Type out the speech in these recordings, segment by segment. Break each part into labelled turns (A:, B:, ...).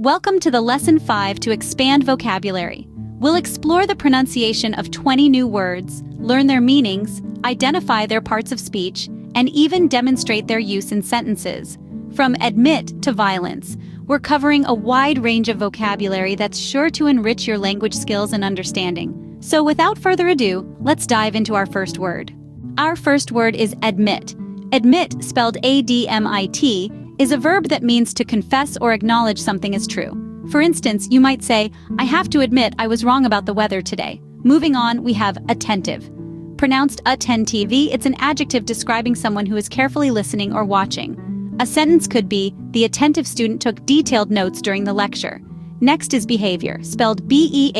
A: Welcome to the Lesson 5 to expand vocabulary. We'll explore the pronunciation of 20 new words, learn their meanings, identify their parts of speech, and even demonstrate their use in sentences. From admit to violence, we're covering a wide range of vocabulary that's sure to enrich your language skills and understanding. So without further ado, let's dive into our first word. Our first word is admit. Admit, spelled A-D-M-I-T, is a verb that means to confess or acknowledge something is true. For instance, you might say, I have to admit I was wrong about the weather today. Moving on, we have attentive. Pronounced attentive, it's an adjective describing someone who is carefully listening or watching. A sentence could be, the attentive student took detailed notes during the lecture. Next is behavior, spelled B-E-H-A-V-I-O-R.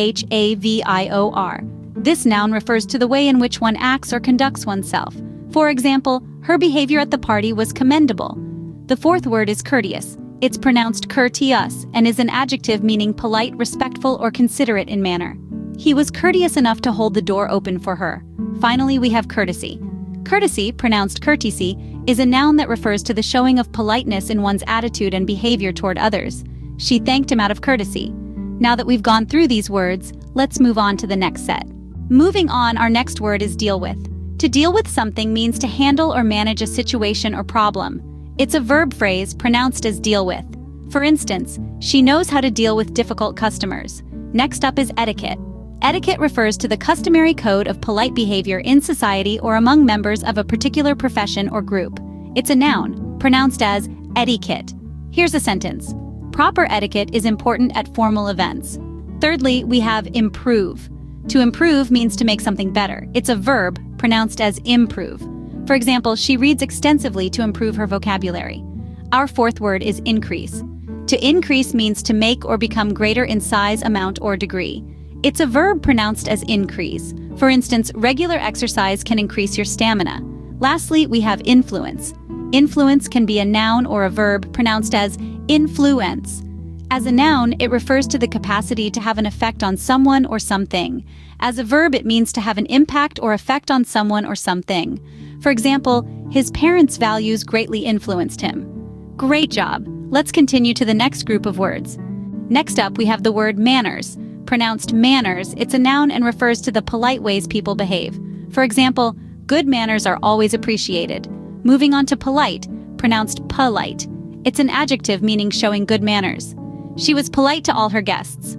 A: This noun refers to the way in which one acts or conducts oneself. For example, her behavior at the party was commendable. The fourth word is courteous. It's pronounced courteous and is an adjective meaning polite, respectful, or considerate in manner. He was courteous enough to hold the door open for her. Finally, we have courtesy. Courtesy, pronounced courtesy, is a noun that refers to the showing of politeness in one's attitude and behavior toward others. She thanked him out of courtesy. Now that we've gone through these words, let's move on to the next set. Moving on, our next word is deal with. To deal with something means to handle or manage a situation or problem. It's a verb phrase pronounced as deal with. For instance, she knows how to deal with difficult customers. Next up is etiquette. Etiquette refers to the customary code of polite behavior in society or among members of a particular profession or group. It's a noun, pronounced as etiquette. Here's a sentence. Proper etiquette is important at formal events. Thirdly, we have improve. To improve means to make something better. It's a verb, pronounced as improve. For example, she reads extensively to improve her vocabulary. Our fourth word is increase. To increase means to make or become greater in size, amount, or degree. It's a verb pronounced as increase. For instance, regular exercise can increase your stamina. Lastly, we have influence. Influence can be a noun or a verb pronounced as influence. As a noun, it refers to the capacity to have an effect on someone or something. As a verb, it means to have an impact or effect on someone or something. For example, his parents' values greatly influenced him. Great job! Let's continue to the next group of words. Next up, we have the word manners. Pronounced manners, it's a noun and refers to the polite ways people behave. For example, good manners are always appreciated. Moving on to polite, pronounced polite. It's an adjective meaning showing good manners. She was polite to all her guests.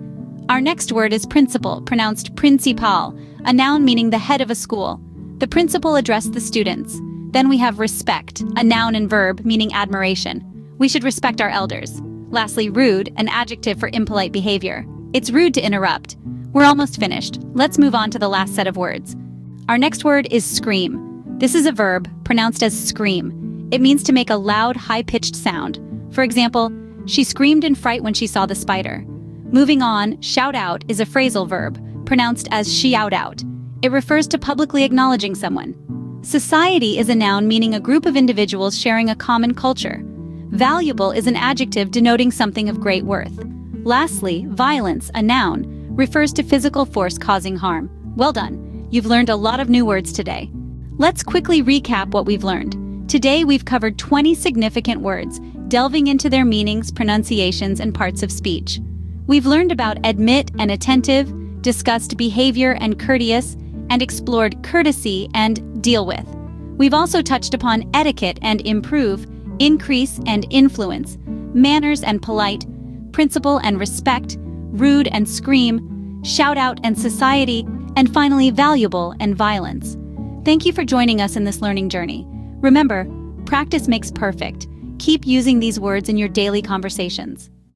A: Our next word is principal, pronounced principal, a noun meaning the head of a school. The principal addressed the students. Then we have respect, a noun and verb meaning admiration. We should respect our elders. Lastly, rude, an adjective for impolite behavior. It's rude to interrupt. We're almost finished. Let's move on to the last set of words. Our next word is scream. This is a verb, pronounced as scream. It means to make a loud, high-pitched sound. For example, she screamed in fright when she saw the spider. Moving on, shout out is a phrasal verb, pronounced as shout out. It refers to publicly acknowledging someone. Society is a noun meaning a group of individuals sharing a common culture. Valuable is an adjective denoting something of great worth. Lastly, violence, a noun, refers to physical force causing harm. Well done. You've learned a lot of new words today. Let's quickly recap what we've learned. Today we've covered 20 significant words, delving into their meanings, pronunciations, and parts of speech. We've learned about admit and attentive, discussed behavior and courteous, and explored courtesy and deal with. We've also touched upon etiquette and improve, increase and influence, manners and polite, principle and respect, rude and scream, shout out and society, and finally valuable and violence. Thank you for joining us in this learning journey. Remember, practice makes perfect. Keep using these words in your daily conversations.